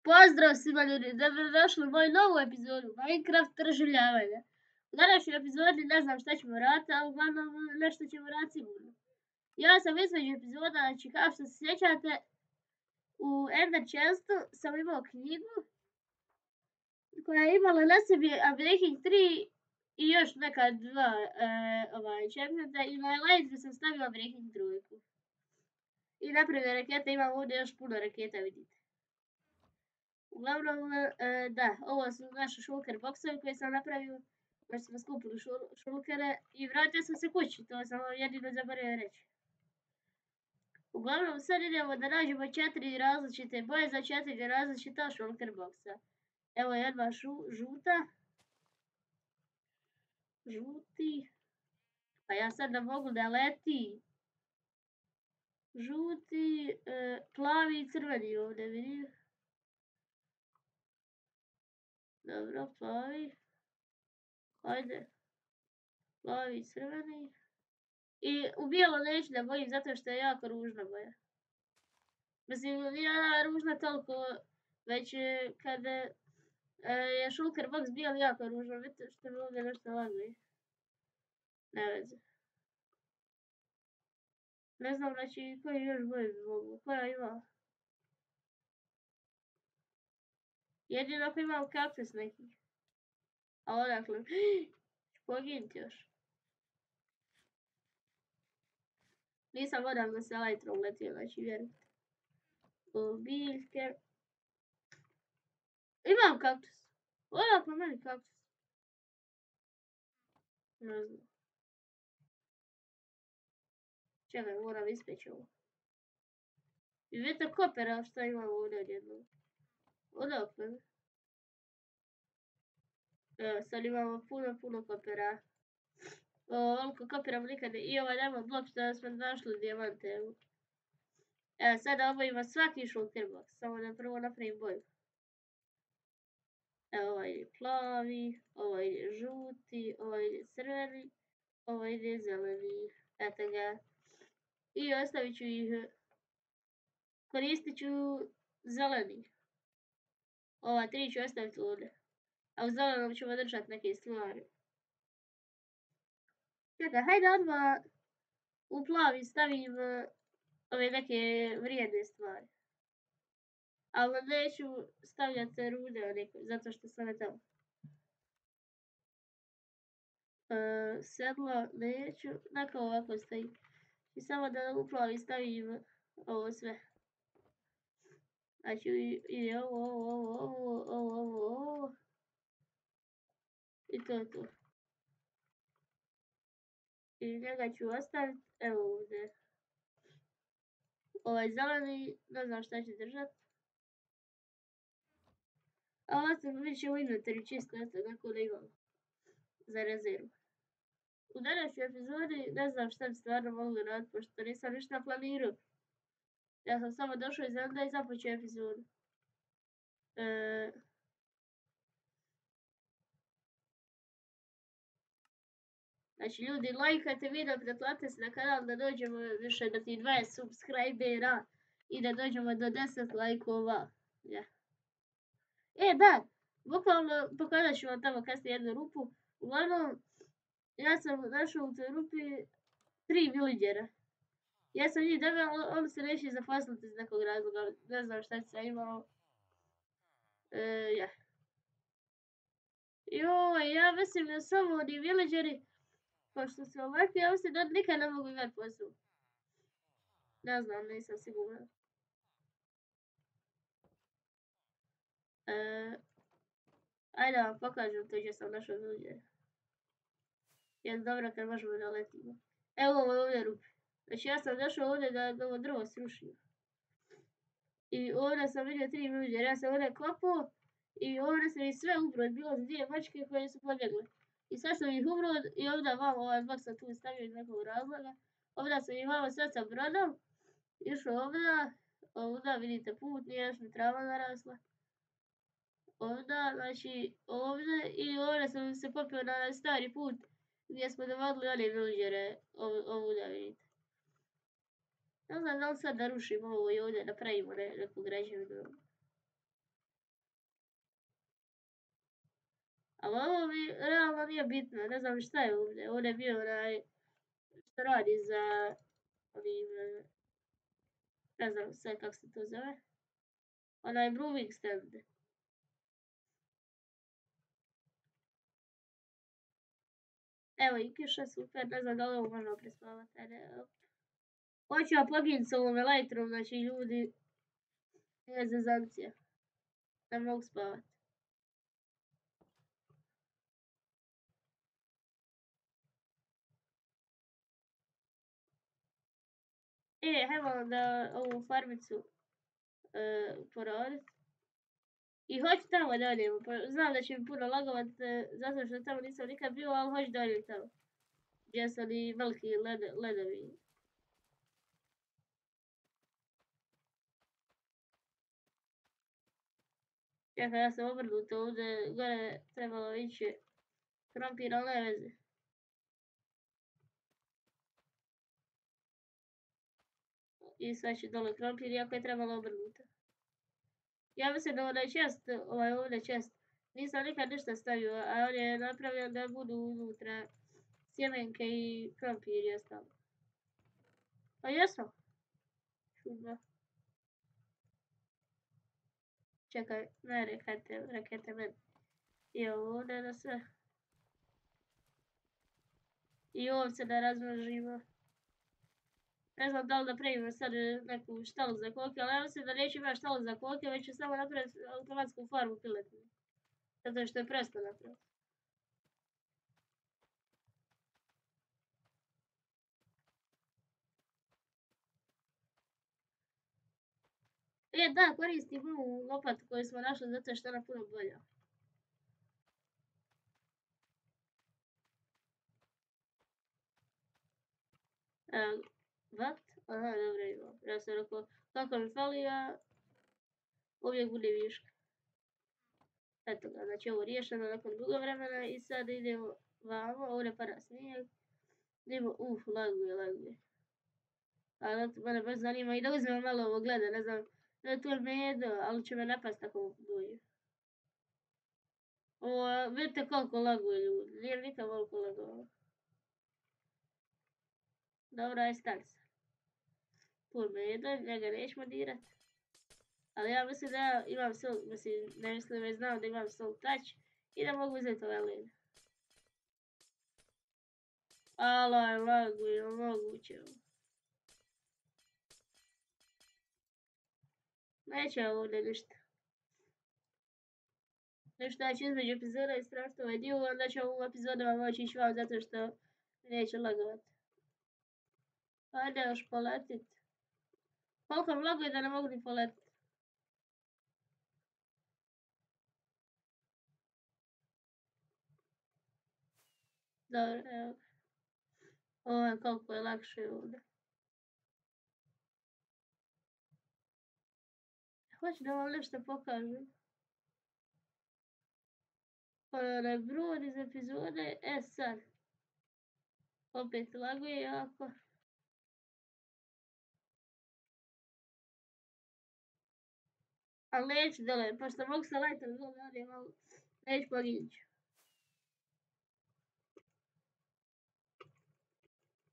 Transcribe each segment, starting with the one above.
Pozdrav svima ljudi, dobrodošli u moju novu epizodu Minecraft preživljavanja. U današnjoj epizodi ne znam šta ćemo raditi, ali uglavnom nešto ćemo raditi sigurno. Ja sam između epizoda, znači kao što se sjećate, u Ender Chestu sam imao knjigu koja je imala na sebi Unbreaking 3 i još neka dva achievementa i na Elytra sam stavio Unbreaking 3. I napravio rakete, imam ovdje još puno raketa, vidite. Uglavnom, da, ovo su naše shulker boxovi koje sam napravio, baš smo skupili shulkere i vratio sam se kući, to sam jedino zaboravio reći. Uglavnom, sad idemo da nađemo 4 različite boje za 4 različita shulker boxa. Evo je jedna žuta, žuti, pa ja sad da mogu da leti, žuti, plavi i crveni ovdje vidim. Dobro, plavi. Ajde. Plavi i crveni. I u bijelo neću da bojim zato što je jako ružna boja. Mislim, nije ona ružna toliko, već kada je shulker box bijel jako ružno. Vidite što mi ovdje nešto laguje. Ne veze. Ne znam znači koji još boje bi mogu. Koja ima? Jedino ako imam kaktus nekih. A odakle? Poginti još. Nisam odavno se Elytrom letio, znači vjerujte. Biljke. Imam kaktus. Odakle meni kaktus? Ne znam. Čekaj, moram ispeći ovo. I vidite kopera šta imam ovdje odjednom. Odakle? Evo, sad imamo puno kopera. Ovoliko kopera nikad. I ovaj diamond blok što smo našli dijamante. Evo, sada obojimo svaki shulker box. Samo da prvo napravim boju. Evo, ovaj ide plavi, ovaj ide žuti, ovaj ide crveni, ovaj ide zeleni. Eto ga. I ostavit ću ih. Koristit ću zeleni. Ova 3 ću ostaviti ovdje. A u zelenom ćemo držati neke stvari. Čekaj, hajde odmah u plavi stavim ove neke vrijedne stvari. Ali neću stavljati rude zato što sam tamo. Sedlo neću, neka ovako stoji. I samo da u plavi stavim ovo sve. Znači ide ovo. I to je to. I njega ću ostaviti, evo ovdje. Ovaj zeleni, ne znam šta će držati. A ovo se vidit će u inventoru čisto, eto, neko da imam. Za rezervu. U današnjoj epizodi ne znam šta bi stvarno mogli raditi, pošto nisam ništa planirao. Ja sam samo došao iz Enda i započeo epizodu. Znači ljudi, lajkajte video, pretplatite se na kanal da dođemo više do tih 20 subscribera i da dođemo do 10 lajkova. Ja. Da, bukvalno pokazat ću vam tamo kasnije jednu rupu. Uglavnom, ja sam našao u toj rupi 3 villagera. Ja sam njih dobio, oni se neće zaposliti iz nekog razloga, ne znam šta sam imao. Ja. Ja mislim da su ovo oni villageri, pošto su ovakvi, ja mislim da nikad ne mogu imati posao. Ne znam, nisam sigurna. Ajde da vam pokažem to gdje sam našao villagera. Jest dobro kad možemo da letimo. Evo ovo ovdje rupe. Znači ja sam došao ovdje da ovo drvo srušio. I ovdje sam vidio 3 villagera, ja sam ovdje kopao i ovdje sam ih sve ubro, bilo 2 mačke koje su pobjegle. I sad sam ih ubro i ovdje vam ovaj blok sam tu stavio iz nekog razloga. Ovdje sam ih vam sad sa brodom. Išao ovdje vidite put, nije još mi trava narasla. Ovdje, znači ovdje i ovdje sam se popio na stari put gdje smo dovodili one villagere, ovdje vidite. Ne znam da li sad da rušimo ovo i ovdje napravimo neku građevinu. Ali ovo mi realno nije bitno, ne znam šta je ovdje. Ovdje je bio onaj što radi za ovim, ne znam sve kako se to zove. Onaj brewing stand. Evo i kiša, super, ne znam da li ovo možemo prespavati. Ajde, hoću ja poginut s ovom Elytrom, znači ljudi, nije zezancija. Ne mogu spavati. Hajmo onda ovu farmicu poradit. I hoću tamo da odemo, znam da će mi puno lagovat, zato što tamo nisam nikad bio, ali hoću da odem tamo. Gdje su oni veliki ledovi. Čekaj, ja sam obrnuto ovdje, gore trebalo više krompir, ali ne veze. I sad će dole krompir, iako je trebalo obrnuto. Ja mislim da onaj čest, ovaj ovdje čest, nisam nikad ništa stavio, a on je napravljen da budu unutra sjemenke i krompir i ostalo. Pa jesam. Čudno. Čekaj, ne rekete meni. I ovdje da sve. I ovce da razmnožimo. Ne znam da li da pravimo sad neku štalu za koke, ali ja mislim da neće imati štalu za koke, već će samo napraviti automatsku farmu piletinu. Zato što je presto napraviti. Da, koristim ovu lopatu koju smo našli zato što je ona puno bolja. What? Aha, dobro imam. Ja sam rekao, kako mi fali, a uvijek bude viška. Eto ga, znači ovo riješeno nakon dugo vremena i sad idemo vamo, ovdje pada snijeg. Idemo, laguje. Ali mene baš zanima i da uzmemo malo ovo gleda, ne znam, tu je medo, ali će me napast ako dođe. Ovo, vidite koliko laguje ljudi, nije nikad koliko lagovalo. Dobro, aj stani se. Tu je medo, njega nećemo dirat. Ali ja mislim da ja imam silk, mislim, ne mislim već znam da imam silk touch i da mogu uzeti ove lede. Alaj, laguje, moguće ovo. Neće ovdje ništa. Nešto ja ću između epizoda istražiti ovaj dio, onda ću ovu epizodama moći ići vam zato što neće lagovat. Ajde još poletit. Koliko mi laguje da ne mogu ni poletit. Dobro, evo. Ovo je koliko je lakše ovdje. Hoću da vam nešto pokažem. Onaj brod iz epizode, sad. Opet laguje jako. Ali neću dole, pošto mogu sa lightom dole, ali malo neću poginut ću.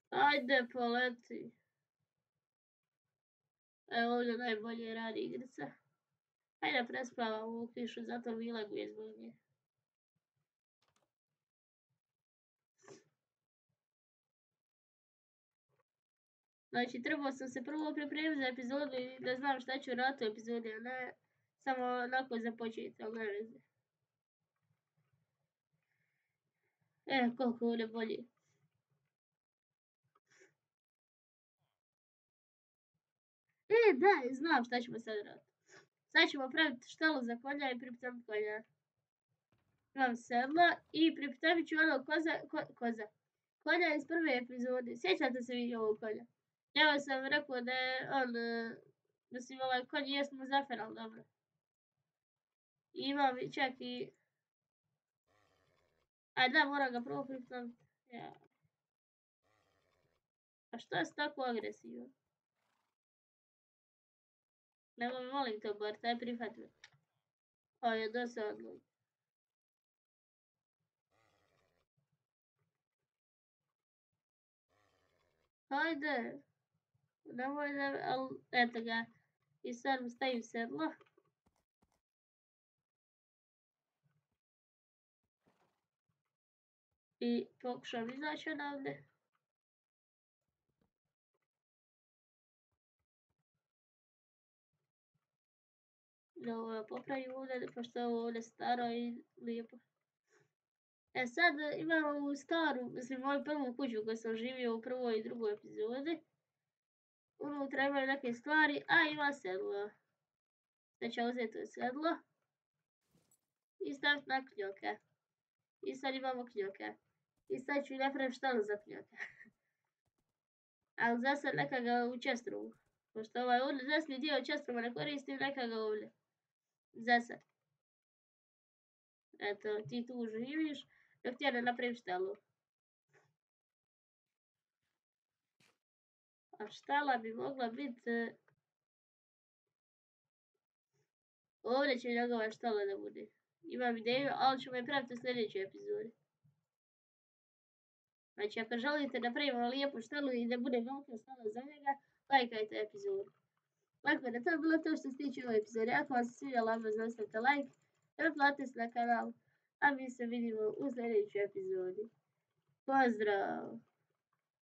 Ajde, poleti. Evo ovdje najbolje radi igrica. Ajde prespavam ovu kišu, zato mi laguje zbog nje. Znači, trebao sam se prvo pripremiti za epizodu i da znam šta ću raditi u epizodi, a ne samo onako započeti, ali ne veze. Koliko ovdje bolje. Da, znam šta ćemo sad raditi. Sad ćemo praviti štalu za konja i pripitamiti konja. Imam sedla i pripitamit ću ono konja iz prve epizode. Sjećate se vi ovog konja? Ja sam rekao da je on, mislim ovaj konj jest Muzaffer, ali dobro. Imam čak i... A da, moram ga prvo pripitamiti. Ja. A što si tako agresivan? Nego me molim to, bar taj prihvatio. O, je dosadno. Hajde. Nemoj da, ali eto ga. I sad mu stavim sedlo. I pokušam izaći odavde. Da ovo popravim ovdje, pošto je ovo ovdje staro i lijepo. E sad imamo ovu staru, mislim moju prvu kuću koju sam živio u prvoj i drugoj epizodi. Unutra imaju neke stvari, a ima sedlo. Sad ću uzeti sedlo i staviti na kljoke. I sad imamo kljoke. I sad ću napraviti štalu za kljoke. Ali za sad neka ga u čestrumu. Pošto ovaj desni dio čestruma ne koristim, neka ga ovdje. Za sad. Eto, ti tu živiš, dok ja ne napravim štalu. A štala bi mogla biti... Ovdje će njegova štala da bude. Imam ideju, ali ćemo je praviti u sljedećoj epizodi. Znači, ako želite da pravimo lijepu štalu i da bude velika štala za njega, lajkajte epizodu. Tako da to je bilo to što se tiče ove epizode. Ako vam se svidjela, ostavite like, pretplatite se na kanal, a mi se vidimo u sljedećoj epizodi. Pozdrav!